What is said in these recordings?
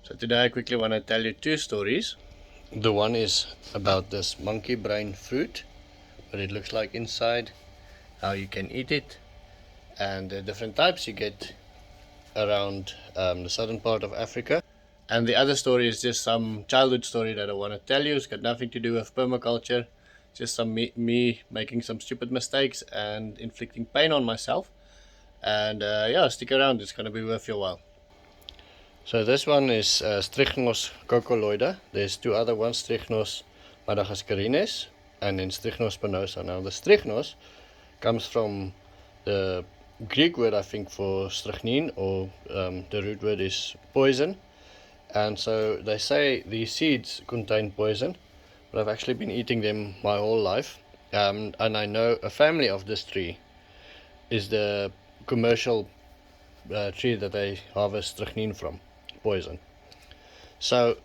So today I quickly want to tell you two stories. The one is about this monkey brain fruit, what it looks like inside, how you can eat it, and the different types you get around the southern part of Africa. And the other story is just some childhood story that I want to tell you. It's got nothing to do with permaculture, just some me making some stupid mistakes and inflicting pain on myself. And yeah, stick around, it's going to be worth your while. So this one is Strychnos coccolloida. There's two other ones, Strychnos madagascarines and then Strychnos spinosa. Now the Strychnos comes from the Greek word, I think, for strychnine, or the root word is poison. And so they say these seeds contain poison, but I've actually been eating them my whole life. And I know a family of this tree is the commercial tree that they harvest strychnine from, poison. So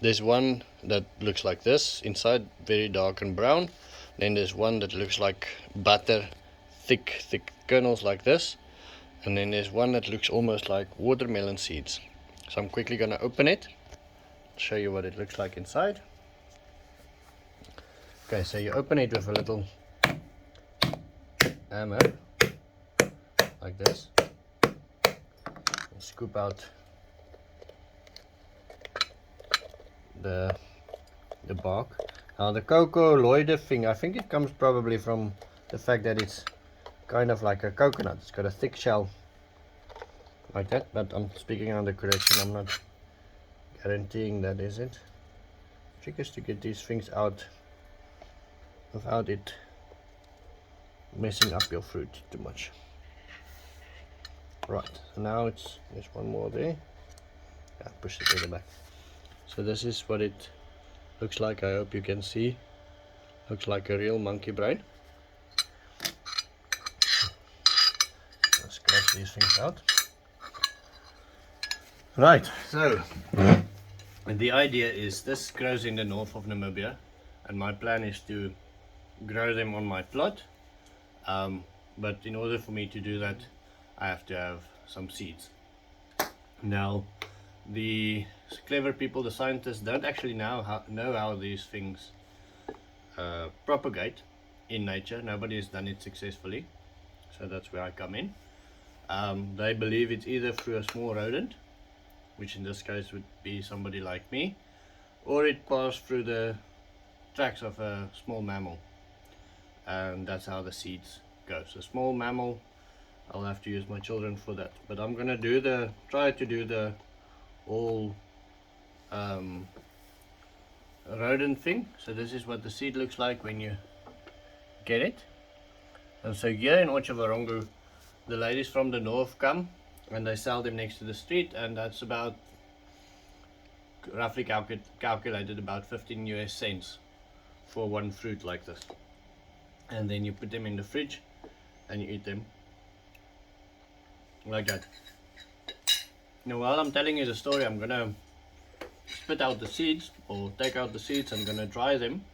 there's one that looks like this, inside very dark and brown. Then there's one that looks like butter, thick kernels like this. And then there's one that looks almost like watermelon seeds. So I'm quickly going to open it, show you what it looks like inside. Okay, so you open it with a little hammer, like this. And scoop out the bark. Now the coccolloida thing, I think it comes probably from the fact that it's kind of like a coconut. It's got a thick shell like that, but I'm speaking under correction. I'm not guaranteeing that is it. Trick is to get these things out without it messing up your fruit too much. Right, so now there's one more there. Yeah, push it further back. So this is what it looks like. I hope you can see. Looks like a real monkey brain. Let's scratch these things out. Right, so the idea is this grows in the north of Namibia, and my plan is to grow them on my plot. But in order for me to do that, I have to have some seeds. Now, the clever people, the scientists, don't actually know how these things propagate in nature. Nobody has done it successfully, so that's where I come in. They believe it's either through a small rodent, which in this case would be somebody like me, or it passed through the tracks of a small mammal, and that's how the seeds go. So small mammal, I'll have to use my children for that, but I'm gonna try to do the all rodent thing. So this is what the seed looks like when you get it. And so here in Otjavarongo, the ladies from the north come and they sell them next to the street, and that's about roughly calculated about 15 US cents for one fruit like this. And then you put them in the fridge and you eat them like that. Now while I'm telling you the story, I'm gonna spit out the seeds, or take out the seeds. I'm gonna dry them.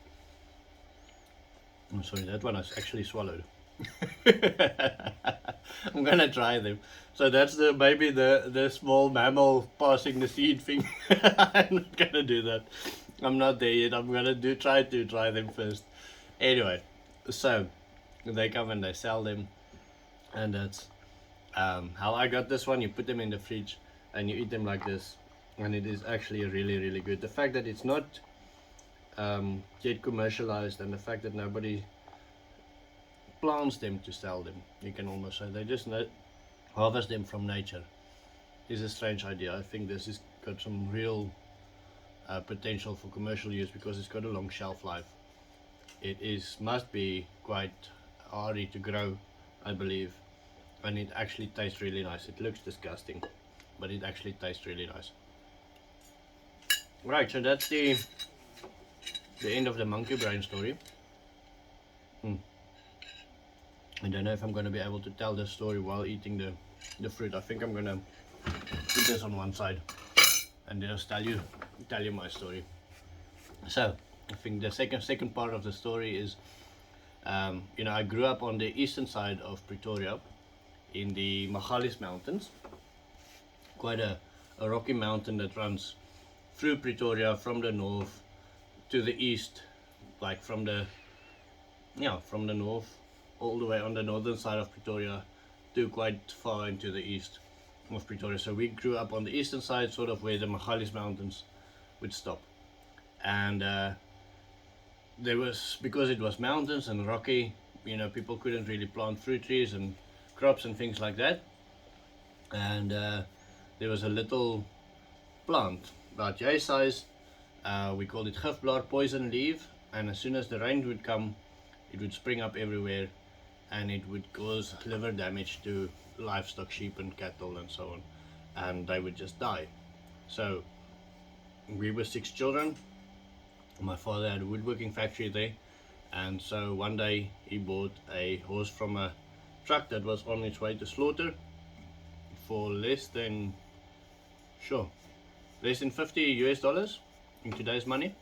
I'm sorry, that one I actually swallowed. I'm gonna dry them. So that's maybe the small mammal passing the seed thing. I'm not gonna do that. I'm not there yet. I'm gonna try to dry them first. Anyway, so they come and they sell them, and that's how I got this one. You put them in the fridge and you eat them like this, and it is actually really good. The fact that it's not yet commercialized, and the fact that nobody plants them to sell them, you can almost say they just harvest them from nature, is a strange idea. I think this has got some real potential for commercial use because it's got a long shelf life. It must be quite hardy to grow, I believe, and it actually tastes really nice. It looks disgusting, but it actually tastes really nice. Right, so that's the end of the monkey brain story. I don't know if I'm going to be able to tell this story while eating the fruit. I think I'm going to put this on one side and just tell you my story. So I think the second part of the story is, you know, I grew up on the eastern side of Pretoria in the Magalies Mountains, quite a a rocky mountain that runs through Pretoria from the north to the east, like from the north all the way on the northern side of Pretoria to quite far into the east of Pretoria. So we grew up on the eastern side, sort of where the Magalies Mountains would stop. And there was, because it was mountains and rocky, people couldn't really plant fruit trees and crops and things like that. And there was a little plant about yay size. We called it gifblaar, poison leaf, and as soon as the rain would come, it would spring up everywhere, and it would cause liver damage to livestock, sheep and cattle and so on, and they would just die. So we were 6 children. My father had a woodworking factory there, and so one day he bought a horse from a truck that was on its way to slaughter for less than $50 in today's money.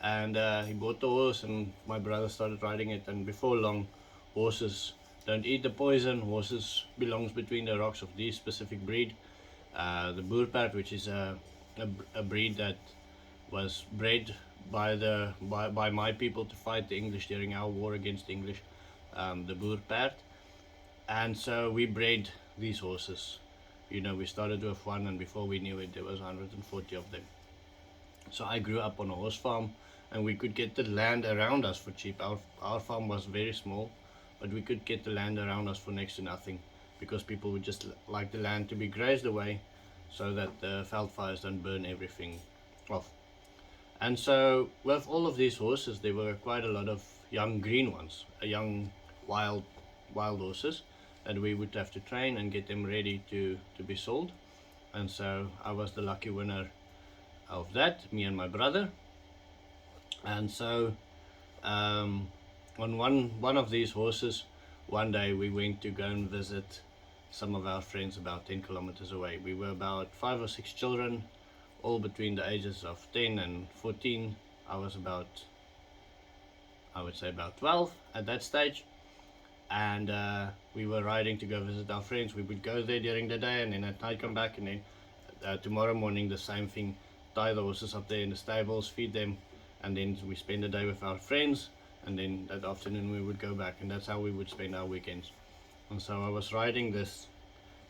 And he bought the horse, and my brother started riding it, and before long, horses don't eat the poison. Horses belongs between the rocks of this specific breed, the boerperd, which is a breed that was bred by my people to fight the English during our war against the English, the boerperd. And so we bred these horses. We started with one, and before we knew it, there was 140 of them. So I grew up on a horse farm, and we could get the land around us for cheap. Our farm was very small, but we could get the land around us for next to nothing, because people would just like the land to be grazed away so that the veld fires don't burn everything off. And so with all of these horses, there were quite a lot of young green ones, young wild horses that we would have to train and get them ready to be sold. And so I was the lucky winner of that, me and my brother. And so on one of these horses, one day we went to go and visit some of our friends about 10 kilometers away. We were about 5 or 6 children, all between the ages of 10 and 14. I was I would say about 12 at that stage. And we were riding to go visit our friends. We would go there during the day, and then at night come back, and then tomorrow morning the same thing, tie the horses up there in the stables, feed them, and then we spend the day with our friends, and then that afternoon we would go back, and that's how we would spend our weekends. And so I was riding this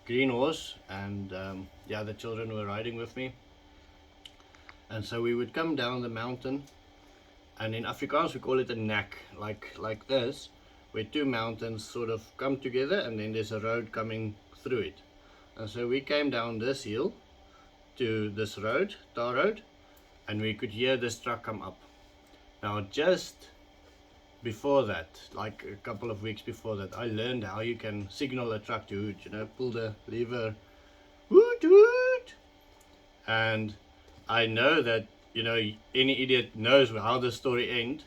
green horse, and the other children were riding with me. And so we would come down the mountain, and in Afrikaans we call it a neck, like this, where two mountains sort of come together, and then there's a road coming through it. And so we came down this hill to this road, tar road, and we could hear this truck come up. Now just before that, like a couple of weeks before that, I learned how you can signal a truck to hoot, pull the lever, hoot hoot. And I know that any idiot knows how the story ends,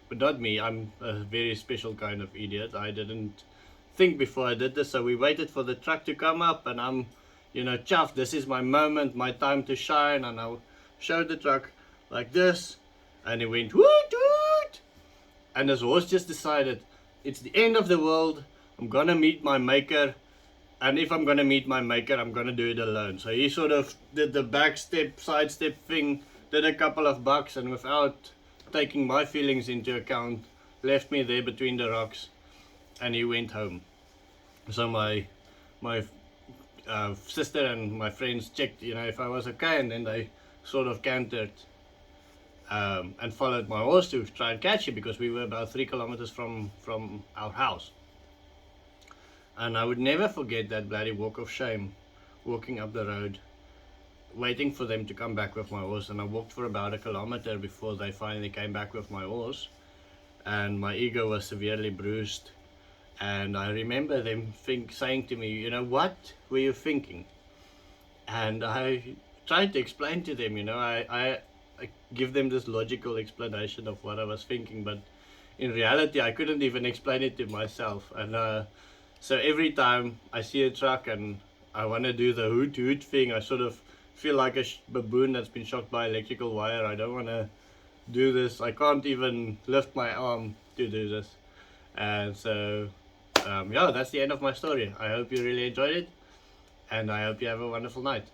but not me. I'm a very special kind of idiot. I didn't think before I did this, so we waited for the truck to come up, and I'm chuffed. This is my moment, my time to shine. And I showed the truck like this, and it went woot woot, and this horse just decided it's the end of the world. I'm gonna meet my maker, and if I'm gonna meet my maker, I'm gonna do it alone. So he sort of did the back step, side step thing, did a couple of bucks, and without taking my feelings into account, left me there between the rocks, and he went home. So my sister and my friends checked if I was okay, and then they sort of cantered and followed my horse to try and catch him, because we were about 3 kilometers from our house. And I would never forget that bloody walk of shame, walking up the road, waiting for them to come back with my horse. And I walked for about 1 kilometer before they finally came back with my horse, and my ego was severely bruised. And I remember them saying to me, what were you thinking? And I tried to explain to them, I give them this logical explanation of what I was thinking, but in reality I couldn't even explain it to myself. And so every time I see a truck and I want to do the hoot hoot thing, I sort of feel like a baboon that's been shocked by electrical wire. I don't want to do this. I can't even lift my arm to do this. And so yeah, that's the end of my story. I hope you really enjoyed it, and I hope you have a wonderful night.